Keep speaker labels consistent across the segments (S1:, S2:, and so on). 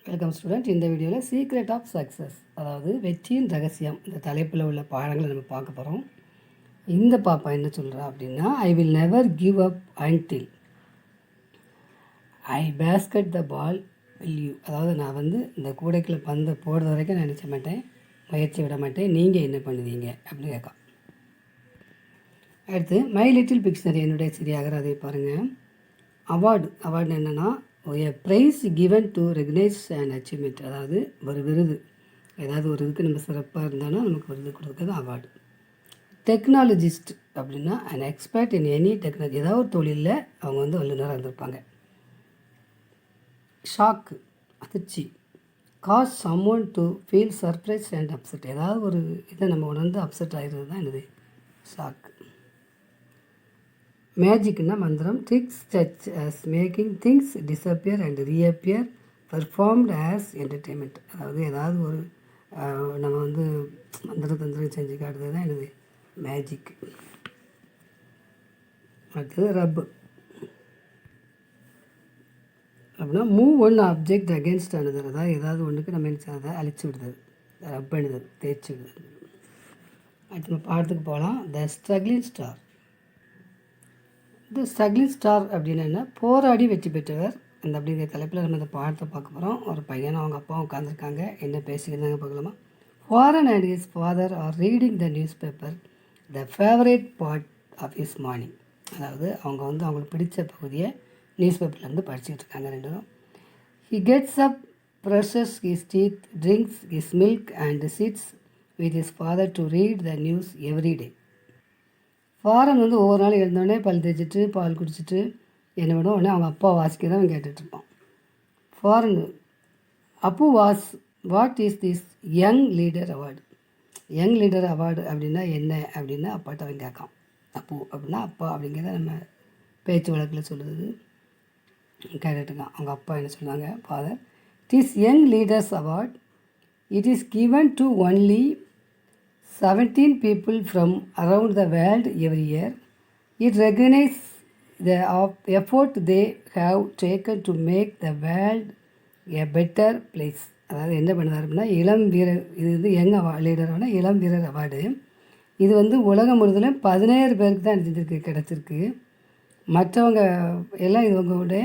S1: Welcome student. இந்த வீடியோவில் secret of success, அதாவது வெற்றியின் ரகசியம், இந்த தலைப்பில் உள்ள பாடங்களை நம்ம பார்க்க போகிறோம். இந்த பாப்பா என்ன சொல்கிறா அப்படின்னா, I will never give up until I basket the ball will you. அதாவது நான் இந்த கூடைக்குள்ள பந்தை போடுற வரைக்கும் நான் நினச்ச மாட்டேன், முயற்சி விட மாட்டேன், நீங்கள் என்ன பண்ணுவீங்க அப்படின்னு கேட்கும். அடுத்து மை லிட்டில் பிக்ஷனரி, என்னுடைய சிறிய அதை பாருங்கள். அவார்டு என்னென்னா a prize given to recognize an achievement, அதாவது ஒரு விருது, ஏதாவது ஒரு இதுக்கு நம்ம சிறப்பாக இருந்தாலும் நமக்கு விருது கொடுக்குறது அவார்டு. டெக்னாலஜிஸ்ட் அப்படின்னா an expert in any technology, ஏதாவது ஒரு தொழிலில் அவங்க வல்லுநராக இருந்திருப்பாங்க. ஷாக்கு, அதிர்ச்சி. Cause someone to feel surprise and upset, ஏதாவது ஒரு இதை நம்ம உணர்ந்து அப்செட் ஆகிறது தான் என்னது ஷாக்கு. மேஜிக்னா மந்திரம். Tricks such as making things disappear and reappear performed as entertainment, அதாவது ஏதாவது ஒரு நம்ம மந்திரம் செஞ்சு காட்டுறது தான் என்னது மேஜிக். அடுத்தது ரப்பு அப்படின்னா மூவ் ஒன் ஆப்ஜெக்ட் அகேன்ஸ்ட் அனுதர், அதாவது ஏதாவது ஒன்றுக்கு நம்ம என்ன அதை அழிச்சு விடுறது, ரப் அணுதல், தேய்ச்சி விடுறது. அடுத்து நம்ம பாடத்துக்கு போகலாம். த ஸ்ட்ரகிளிங் ஸ்டார். இந்த ஸ்ட்ரகிளிங் ஸ்டார் அப்படின்னு என்ன, போராடி வெற்றி பெற்றவர் அந்த அப்படிங்கிற தலைப்பில் நம்ம இந்த பாடத்தை பார்க்க போகிறோம். ஒரு பையனும் அவங்க அப்பாவும் உட்காந்துருக்காங்க, என்ன பேசிக்கிறாங்க பார்க்கலாமா. Faran and his father are reading the newspaper the favourite part of his morning, அதாவது அவங்களுக்கு பிடிச்ச பகுதியை நியூஸ் பேப்பர்லேருந்து படிச்சுட்டு இருக்காங்க ரெண்டு பேரும். He gets up, brushes his teeth, drinks his milk and sits with his father to read the news every day. Farhan ஒவ்வொரு நாள் எழுந்தோடனே பல் தேய்ச்சிட்டு பால் குடிச்சிட்டு என்ன விடும் உடனே அவங்க அப்பா வாசிக்க தான் அவன் கேட்டுட்ருப்பான். ஃபாரன் அப்பு was what is this young leader award. Young leader award அப்படின்னா என்ன அப்படின்னா அப்பாட்ட அவன் கேட்கான். அப்பு அப்படின்னா அப்பா அப்படிங்கிறத நம்ம பேச்சு வழக்கில் சொல்லுறது கேட்டுட்ருக்கான். அவங்க அப்பா என்ன சொல்லுவாங்க, father, it is young leaders award, it is given to only 17 people from around the world every year. It recognizes the effort they have taken to make the world a better place. அதாவது என்ன பண்ணுறாரு அப்படின்னா, இளம் வீரர், இது young லீடரான இளம் வீரர் award. இது உலகம் முழுவதும் 17 பேருக்கு தான் செஞ்சுருக்கு, கிடச்சிருக்கு. மற்றவங்க எல்லாம் இவங்களுடைய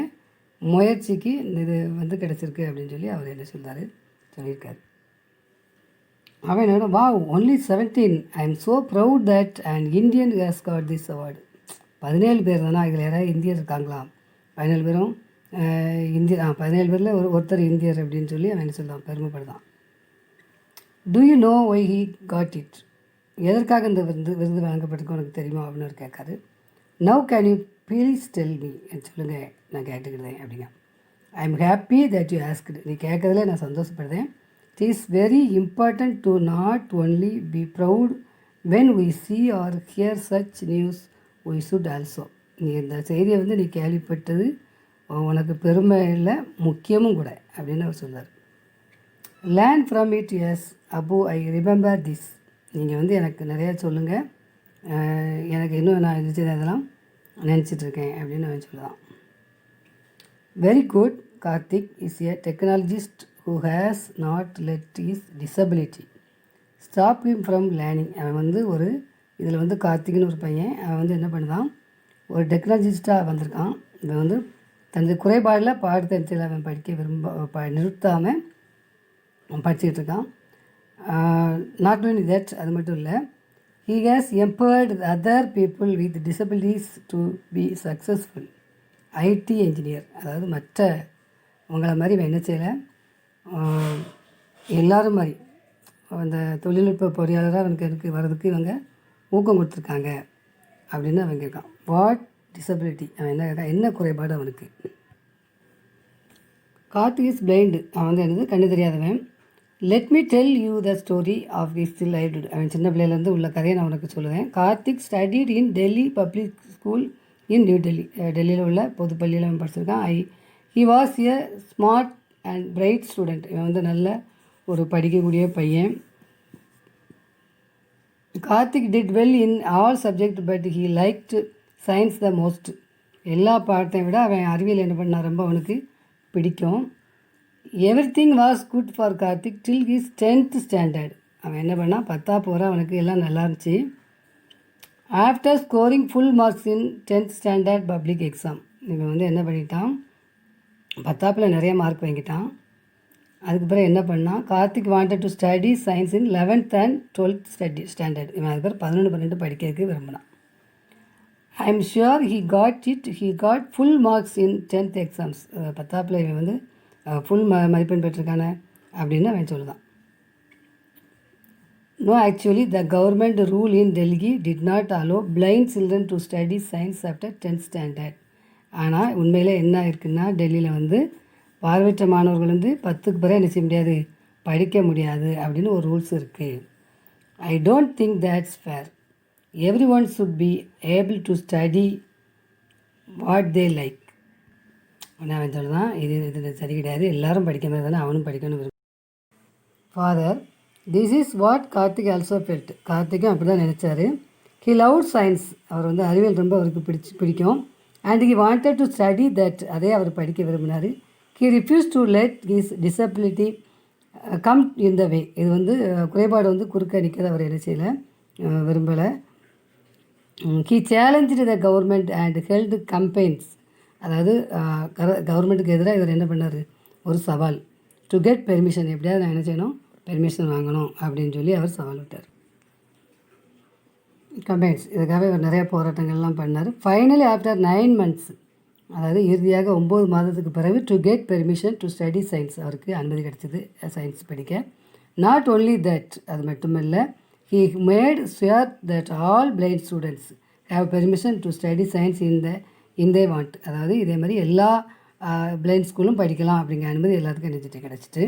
S1: முயற்சிக்கு இது கிடச்சிருக்கு அப்படின்னு சொல்லி அவர் என்ன சொல்லியிருக்காரு. அவன் என்னோட வா only 17, I am so proud that and Indian has God this award. 17 பேர் தானே, இதில் யாராவது இந்தியர் இருக்காங்களா? 17 பேரும் 17 பேரில் ஒருத்தர் இந்தியர் அப்படின்னு சொல்லி அவன் என்ன சொல்லுவான், பெருமைப்படுதான். Do you know why he got it, எதற்காக இந்த விருது வழங்கப்பட்டிருக்கு உனக்கு தெரியுமா அப்படின்னு அவர் கேட்காரு. Now can you please tell me, சொல்லுங்கள் நான் கேட்டுக்கிட்டேன் அப்படிங்க. I am happy that you asked, நீ கேட்கறதுல நான் சந்தோஷப்படுறேன். It is very important to not only be proud when we see or hear such news, we should also. நீ இந்த செய்தியை நீ கேள்விப்பட்டது உனக்கு பெருமை இல்லை, முக்கியமும் கூட அப்படின்னு அவர் சொன்னார். Learn from it. Yes Abu, I remember this. நீங்கள் எனக்கு நிறையா சொல்லுங்கள், எனக்கு இன்னும் நான் அதெல்லாம் நினச்சிட்ருக்கேன் அப்படின்னு அவன் சொல்லலாம். Very good. Karthik is a technologist who has not let his disability stop him from learning. அவன் ஒரு இதில் கார்த்திக்னு ஒரு பையன், அவன் என்ன பண்ணுதான், ஒரு டெக்னாலஜிஸ்ட்டாக வந்திருக்கான். இவன் தனது குறைபாடில் பாடத்தில் அவன் படிக்க நிறுத்தாமல் அவன் படிச்சுக்கிட்டு இருக்கான். நாட் ஒன்லி தட், அது மட்டும் இல்லை, he has empowered other people with disabilities to be successful IT engineer. அதாவது மற்றவங்கள மாதிரி இவன் என்ன செய்யலை, எல்லோரும் மாதிரி அந்த தொழில்நுட்ப பொறியாளராக எனக்கு வர்றதுக்கு இவங்க ஊக்கம் கொடுத்துருக்காங்க அப்படின்னு அவன் கேட்கான். வாட் டிசபிலிட்டி, அவன் என்ன கேட்கான், என்ன குறைபாடு அவனுக்கு. கார்த்திக் இஸ் பிளைண்டு, அவன் என்னது கண்ணு தெரியாதவன். Let me tell you the story of his livelihood. அவன் சின்ன பிள்ளையிலேருந்து உள்ள கதையை நான் உனக்கு சொல்லுவேன். Karthik studied in Delhi public school in new Delhi. டெல்லியில் உள்ள பொதுப்பள்ளியில் அவன் படிச்சிருக்கான். He was a smart and bright student. இவன் நல்ல ஒரு படிக்கக்கூடிய பையன். Karthik did well in all subject but he liked science the most. எல்லா பாடத்தையும் விட அவன் அறிவியல் என்ன பண்ணால் ரொம்ப அவனுக்கு பிடிக்கும். Everything was good for Karthik till his 10th standard. அவன் என்ன பண்ணால் 10th போகிற அவனுக்கு எல்லாம் நல்லா இருந்துச்சு. After scoring full marks in 10th standard public exam. இவன் வந்து என்ன பண்ணிட்டான், 10th நிறைய மார்க் வாங்கிட்டான். அதுக்கப்புறம் என்ன பண்ணால் Karthik wanted to study science in 11th and 12th standard. இவன் அதுக்கப்புறம் 11, 12 படிக்கிறதுக்கு விரும்பினான். I am sure he got full marks in 10th exams. 10th இவன் வந்து ஃபுல் மதிப்பெண் பெற்றிருக்கான அப்படின்னு அவன் சொல்லுதான். No, actually, the government rule in Delhi did not allow blind children to study science after 10th standard. ஆனால் உண்மையில் என்ன இருக்குன்னா, டெல்லியில் வந்து பார்வையற்ற மாணவர்கள் வந்து 10க்கு பிறகு என்ன செய்ய முடியாது, படிக்க முடியாது அப்படின்னு ஒரு ரூல்ஸ் இருக்குது. I don't think that's fair. Everyone should be able to study what they like. அவன் சொல்லுதான், இது சரி கிடையாது, எல்லோரும் படிக்க மாதிரி தானே அவனும் படிக்கணும் விரும்ப. Father, this is what Karthik also felt. கார்த்திக்கும் அப்படி தான் நினச்சார். He love science. அவர் வந்து அறிவியல் ரொம்ப அவருக்கு பிடிக்கும். And he wanted to study that. அதே அவர் படிக்க விரும்பினார். He refuse to let his disability come in the way. இது வந்து குறைபாடு வந்து குறுக்க நிற்கிறத அவர் என்ன செய்யலை, விரும்பலை. He challenge the government and held campaigns. அதாவது கவர்மெண்ட்டுக்கு எதிராக இவர் என்ன பண்ணார், ஒரு சவால். டு கெட் பெர்மிஷன், எப்படியாவது நான் என்ன செய்யணும், பெர்மிஷன் வாங்கணும் அப்படின்னு சொல்லி அவர் சவால் விட்டார். கம்பெயின்ஸ், இதுக்காக இவர் நிறைய போராட்டங்கள்லாம் பண்ணார். ஃபைனலி ஆஃப்டர் 9 months, அதாவது இறுதியாக 9 மாதத்துக்கு பிறகு to get permission to study science, அவருக்கு அனுமதி கிடைச்சிது சயின்ஸ் படிக்க. நாட் ஓன்லி தட், அது மட்டுமில்லை, he made sure that all blind students have permission to study science in they want. அதாவது இதே மாதிரி எல்லா பிளைண்ட் ஸ்கூலும் படிக்கலாம் அப்படிங்கிற அனுமதி எல்லாத்துக்கும் நினைச்சிட்டு கிடச்சிட்டு.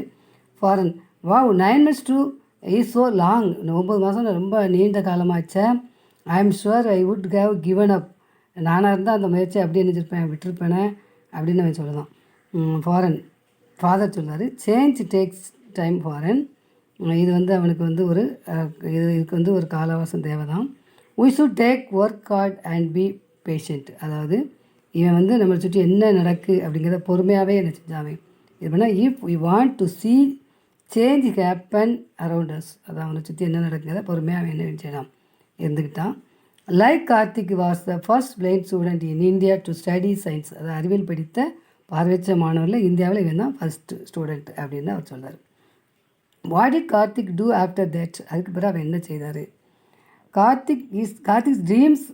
S1: Farhan, wow, 9 months too is so long. 9 மாதம் ரொம்ப நீண்ட காலமாச்சா. I am sure I would have given up. நானாக இருந்தால் அந்த முயற்சியை அப்படியே நினைச்சிருப்பேன், விட்டுருப்பேனே அப்படின்னு அவன் சொல்லலாம். ஃபாதர் சொன்னார், சேஞ்ச் டேக்ஸ் டைம் ஃபாரன். இது வந்து அவனுக்கு வந்து இதுக்கு வந்து ஒரு காலவாசம் தேவை தான். We should take work hard and be patient. அதாவது இவன் வந்து நம்மளை சுற்றி என்ன நடக்கு அப்படிங்கிறத பொறுமையாகவே என்ன செஞ்சாவே இது பண்ணால், if we want to see change happen around us. அதான் அவனை சுற்றி என்ன நடக்குங்கிறத பொறுமையாக அவன் என்ன செய்யலாம், இருந்துக்கிட்டான். Like Karthik was the first blind student in India to study science. அதாவது அறிவியல் படித்த பார்வையற்ற மாணவரில் இந்தியாவில் இவன் தான் ஃபஸ்ட் ஸ்டூடெண்ட் அப்படின்னு அவர் சொல்கிறார். What did Karthik do after that? அதுக்கு பிறகு அவன் என்ன செய்தார்? Karthik's dreams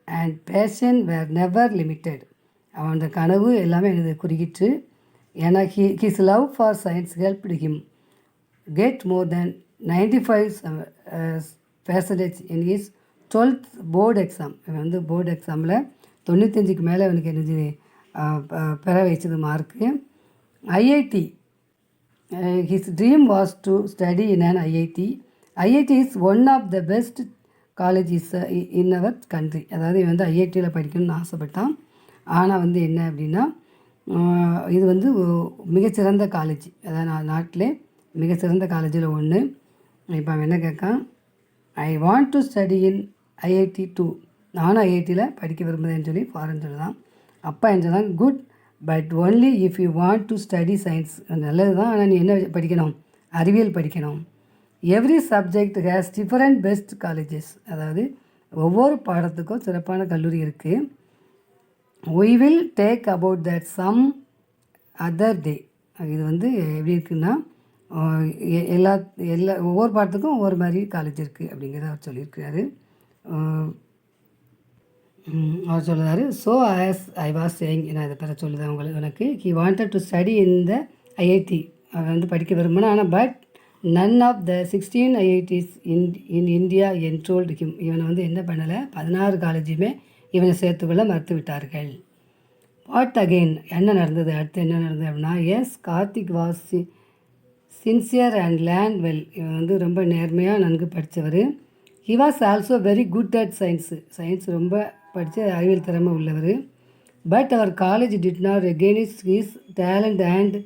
S1: and passion were never limited. அவனோட கனவு எல்லாமே எனக்கு குறுகிட்டு. ஏன்னா his love for science helped him get more than 95% in his 12th board exam. இவன் வந்து போர்டு எக்ஸாமில் 95க்கு மேலே அவனுக்கு என்னது பெற வச்சது mark. IIT, his dream was to study in an IIT. IIT is one of the best college in our country. அதாவது இவன் வந்து ஐஐடியில் படிக்கணும்னு ஆசைப்பட்டான். ஆனால் வந்து என்ன அப்படின்னா, இது வந்து மிகச்சிறந்த காலேஜ், அதாவது நாட்டிலே மிகச்சிறந்த காலேஜில் ஒன்று. இப்போ அவன் என்ன கேட்கான், I want to study in IIT too. நானும் ஐஐடியில் படிக்க விரும்புகிறேன்னு சொல்லி ஃபாரின் சொல்லுதான். அப்பா என்ன சொன்னாங்க, good, but only if you want to study science. நல்லது தான், ஆனால் நீ என்ன படிக்கணும், அறிவியல் படிக்கணும். Every subject has different best colleges. அதாவது ஒவ்வொரு பாடத்துக்கும் சிறப்பான கல்லூரி இருக்குது. we will take about that some other day. இது வந்து எப்படி இருக்குன்னா, எல்லா ஒவ்வொரு பாடத்துக்கும் ஒவ்வொரு மாதிரி காலேஜ் இருக்குது அப்படிங்கிறத அவர் சொல்லியிருக்கிறாரு. அவர் சொல்லுறாரு, so as I was saying, நான் இதை பிற சொல்லுதேன் உனக்கு. He wanted to study in the IIT. அவன் வந்து படிக்க விரும்பினான். ஆனால் but none of the 16 IITs in India enrolled him. இவனை வந்து என்ன பண்ணலை, 16 காலேஜுமே இவனை சேர்த்துக்கொள்ள மறுத்து விட்டார்கள். வாட் அகெயின், என்ன நடந்தது, அடுத்து என்ன நடந்தது அப்படின்னா, yes, Karthik was sincere and learn well. இவன் வந்து ரொம்ப நேர்மையாக நன்கு படித்தவர். He was also very good at science ரொம்ப படித்து அறிவியல் திறமை உள்ளவர். But our college did not recognise his talent and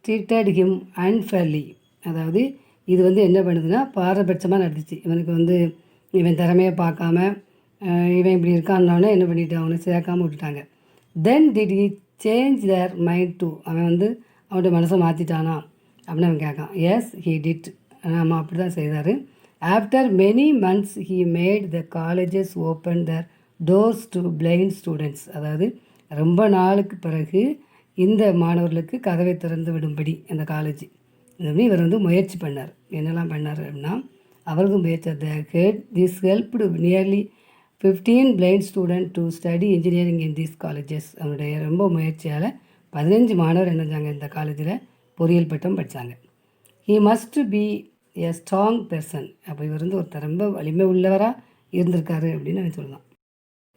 S1: treated him unfairly. அதாவது இது வந்து என்ன பண்ணுதுன்னா, பாரபட்சமாக நடந்துச்சு. இவனுக்கு வந்து இவன் திறமையை பார்க்காம இவன் இப்படி இருக்கான்னொன்னே என்ன பண்ணிவிட்டு அவனை சேர்க்காமல் விட்டுட்டாங்க. Then did he change their mind too. அவன் வந்து அவனோட மனசை மாற்றிட்டானா அப்படின்னு அவன் கேட்கான். எஸ் ஹீ டிட், நம்ம அப்படி தான் செய்தார். After many months he made the colleges open their doors to blind students. அதாவது ரொம்ப நாளுக்கு பிறகு இந்த மாணவர்களுக்கு கதவை திறந்து விடும்படி அந்த காலேஜ் இவர் முயற்சி பண்ணார். என்னெல்லாம் பண்ணார் அப்படின்னா, அவரது முயற்சி this helped nearly 15 blind student to study engineering in these colleges. அவருடைய ரொம்ப முயற்சியால் 15 மாணவர் என்ன செஞ்சாங்க, இந்த காலேஜில் பொறியியல் பட்டம் படித்தாங்க. He must be a strong person. அப்போ இவர் ஒரு ரொம்ப வலிமை உள்ளவராக இருந்திருக்காரு அப்படின்னு அவன் சொல்லலாம்.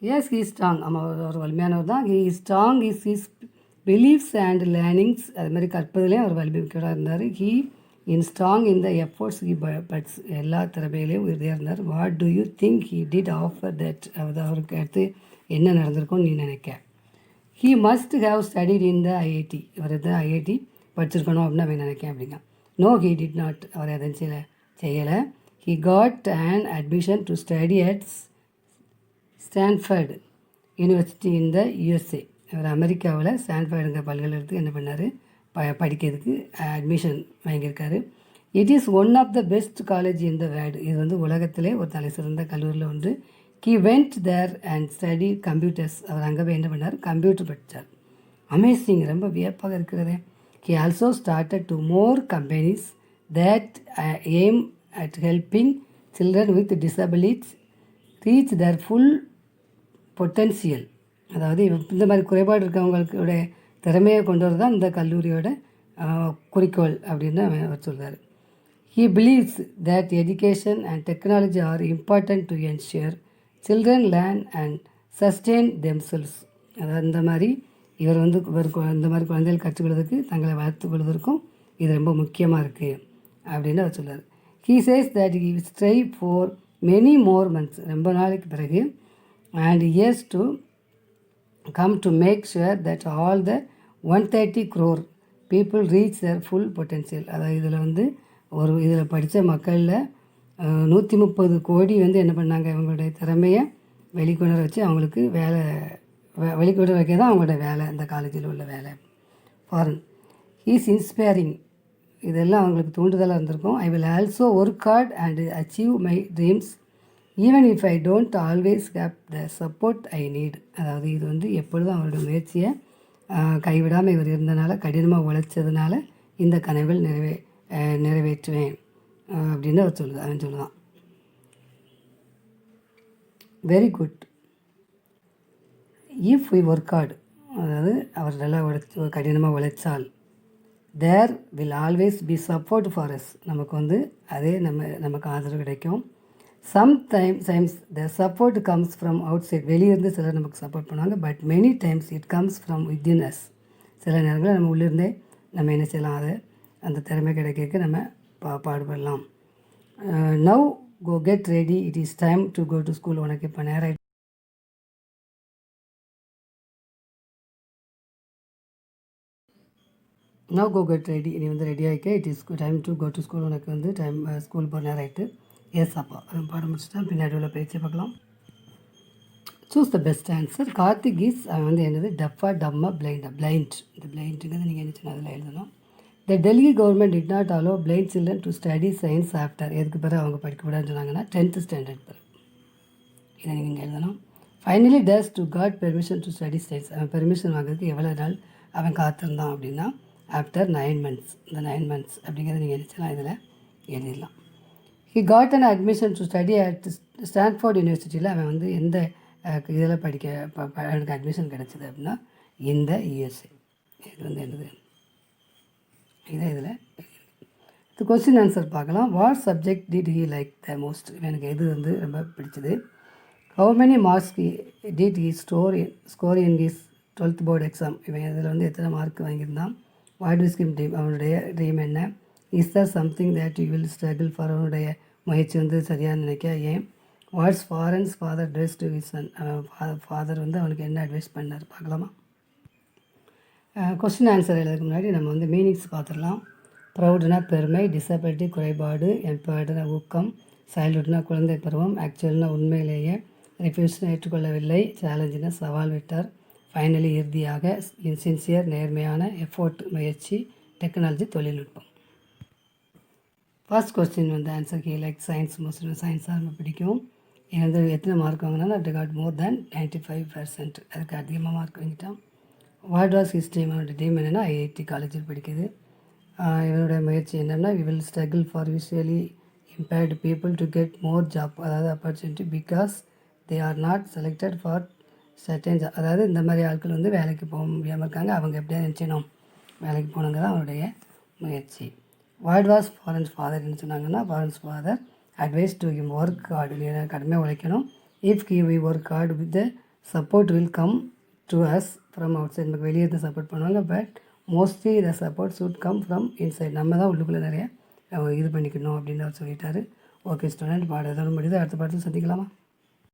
S1: எஸ் ஹீ ஸ்ட்ராங், ஆமாம் ஒரு வலிமையானவர் தான். He strong is his beliefs and learnings. அது மாதிரி கற்பதிலையும் அவர் வலிமையோடாக இருந்தார். He in strong in the efforts he puts, எல்லா திறமையிலையும் உறுதியாக இருந்தார். What do you think he did after that, அது அவருக்கு அடுத்து என்ன நடந்திருக்கும்னு நீ நினைக்க. He must have studied in the IIT, இவர் ஐஐடி படிச்சிருக்கணும் அப்படின்னு அவன் நினைக்கேன் அப்படிங்க. நோ ஹீ டிட் நாட், அவர் எதுவும் செய்யலை. He got and admission to study at Stanford university in the USA. அவர் அமெரிக்காவில் ஸ்டான்ஃபர்டுங்கிற பல்கலைக்கழகத்துக்கு என்ன பண்ணார், படிக்கிறதுக்கு அட்மிஷன் வாங்கியிருக்காரு. It is one of the best college in the world, இது உலகத்திலே ஒரு தலை சிறந்த கல்லூரியில் ஒன்று. He went there and study computers, அவர் அங்கே போய் என்ன பண்ணார், கம்ப்யூட்டர் படித்தார். அமேசிங், ரொம்ப வியப்பாக இருக்கிறதே. He also started to more companies that aim at helping children with disabilities reach their full potential. அதாவது இந்த மாதிரி குறைபாடு இருக்கவங்களுடைய திறமையை கொண்டு வரது தான் இந்த கல்லூரியோட குறிக்கோள் அப்படின்னு அவர் சொல்கிறார். He believes that education and technology are important to ensure children learn and sustain themselves. அதாவது இந்த மாதிரி இவர் இந்த மாதிரி குழந்தைகள் கற்றுக்கொள்வதற்கு, தங்களை வளர்த்து கொள்வதற்கும் இது ரொம்ப முக்கியமாக இருக்குது அப்படின்னு அவர் சொல்கிறார். He says that he strive for many more months, ரொம்ப நாளைக்கு பிறகு, and years to come to make sure that all the 130 crore people reach their full potential. அதாவது இதில் இதில் படித்த மக்களில் 130 கோடி என்ன பண்ணாங்க, அவங்களுடைய திறமையை வெளிக்கொண்டு வச்சு அவங்களுக்கு வெளிக்கொண்டு வைக்க தான் அவங்களோட வேலை, இந்த காலேஜில் உள்ள வேலை. ஃபாரின் ஹீஸ் இன்ஸ்பைரிங், இதெல்லாம் அவங்களுக்கு தூண்டுதலாக இருந்திருக்கும். I will also work hard and achieve my dreams even if I don't always have the support I need. அதாவது இது எப்பொழுதும் அவருடைய முயற்சியை கைவிடாமல் இவர் இருந்தனால, கடினமாக உழைச்சதுனால இந்த கனவில் நிறைவேற்றுவேன் அப்படின்னு அவன் சொல்லுவான். Very good. If we work hard, அதாவது அவர் நல்லா கடினமாக உழைச்சால், there will always be support for us, நமக்கு அதே நமக்கு ஆதரவு கிடைக்கும். Sometimes the support comes from outside, வெளியிருந்து சிலர் நமக்கு சப்போர்ட் பண்ணுவாங்க. But many times it comes from within us, சில நேரங்களில் நம்ம உள்ளிருந்தே நம்ம என்ன செய்யலாம், அதை அந்த திறமை கிடைக்க நம்ம பாடுபடலாம். Now go get ready, it is time to go to school. உனக்கு இப்போ நேரம். நவ் கோ கெட் ரெடி, நீ ரெடி ஆகிக்க. It is time to go to school, உனக்கு டைம் ஸ்கூல் போகிற நேரம் ஆகிட்டு. எஸ் அப்பா பாடம் முடிச்சுட்டா, பின்னாடி உள்ள பேச்சை பார்க்கலாம். Choose the best answer. Karthik is என்னது, டஃபா டம்மா பிளைண்டா, பிளைண்ட். இந்த பிளைண்ட்டுங்கிறது நீங்கள் என்ன சொன்னால் அதில் எழுதணும். The Delhi government did not allow blind children to study science after, எதுக்கு பிறகு அவங்க படிக்கக்கூடாதுன்னு சொன்னாங்கன்னா 10th ஸ்டாண்டர்ட் பிறகு. இதை நீங்கள் எழுதணும். Finally does to got permission to study science, அவன் பெர்மிஷன் வாங்குறதுக்கு எவ்வளோ நாள் அவன் காத்திருந்தான் அப்படின்னா ஆஃப்டர் 9 months. இந்த 9 months அப்படிங்கிறத நீங்கள் நினச்சலாம் இதில் எழுதிடலாம். He got an admission to study at Stanford யூனிவர்சிட்டியில் அவன் எந்த இதில் எனக்கு அட்மிஷன் கிடச்சிது அப்படின்னா இந்த யூஎஸ்ஏ. இது என்னது, இதை இதில் இது கொஸ்டின் ஆன்சர் பார்க்கலாம். What subject did he like the most, எனக்கு எது ரொம்ப பிடிச்சது. How many marks did he score in his 12th board exam, இவன் இதில் எத்தனை மார்க் வாங்கியிருந்தான். வாட் இஸ் கிம் ட்ரீம், அவனுடைய ட்ரீம் என்ன. Is there something that you will struggle for, அவனுடைய முயற்சி சரியாக நினைக்க ஏன். What's Farhan's father address to his son, father அவனுக்கு என்ன அட்வைஸ் பண்ணார் பார்க்கலாமா. கொஸ்டின் ஆன்சர் எழுதுறதுக்கு முன்னாடி நம்ம மீனிங்ஸ் பார்த்துடலாம். ப்ரௌடுனா பெருமை, டிசபிலிட்டி குறைபாடு, எம்பவர்டுனா ஊக்கம், சைல்டுஹுட்னா குழந்தை பருவம், ஆக்சுவல்னா உண்மையிலேயே, ரெஃப்யூஸ்னா ஏற்றுக்கொள்ளவில்லை, சேலஞ்சுனா சவால் விட்டார், ஃபைனலி இறுதியாக, இன்சின்சியர் நேர்மையான, எஃபோர்ட் முயற்சி, டெக்னாலஜி தொழில்நுட்பம். ஃபர்ஸ்ட் கொஸ்டின் வந்து answer he like science. Mostly science தான் ரொம்ப பிடிக்கும். எனக்கு எத்தனை மார்க் வாங்கினாலும் ஐ காட் மோர் தேன் 95%. அதுக்கு அதிகமாக மார்க் வாங்கிட்டான். What was his dream? அவனோட ட்ரீம் என்னென்னா ஐஐடி காலேஜில் படிக்குது. இவனுடைய முயற்சி என்னென்னா we will struggle for visually impaired people to get more job, அதாவது opportunity because they are not selected for certain job. அதாவது இந்த மாதிரி ஆட்கள் வந்து வேலைக்கு போக முடியாமல் இருக்காங்க, அவங்க எப்படியாவது நினச்சிடணும் வேலைக்கு போகணுங்க தான் அவனுடைய முயற்சி. வாட் வாஸ் ஃபாரன்ஸ் ஃபாதர் என்ன சொன்னாங்கன்னா, Farhan's father advice to him work hard, கடுமையாக உழைக்கணும். If we work hard with the support will come to us from outside. நமக்கு வெளியே இருந்து சப்போர்ட் பண்ணுவாங்க, but mostly the support should come from inside. நம்ம தான் உள்ளுக்குள்ளே நிறைய இது பண்ணிக்கணும் அப்படின்னு அவர் சொல்லிட்டாரு. ஓகே ஸ்டூடெண்ட், பாடம் எதோட முடியுது. அடுத்த பாடத்தில் சந்திக்கலாமா?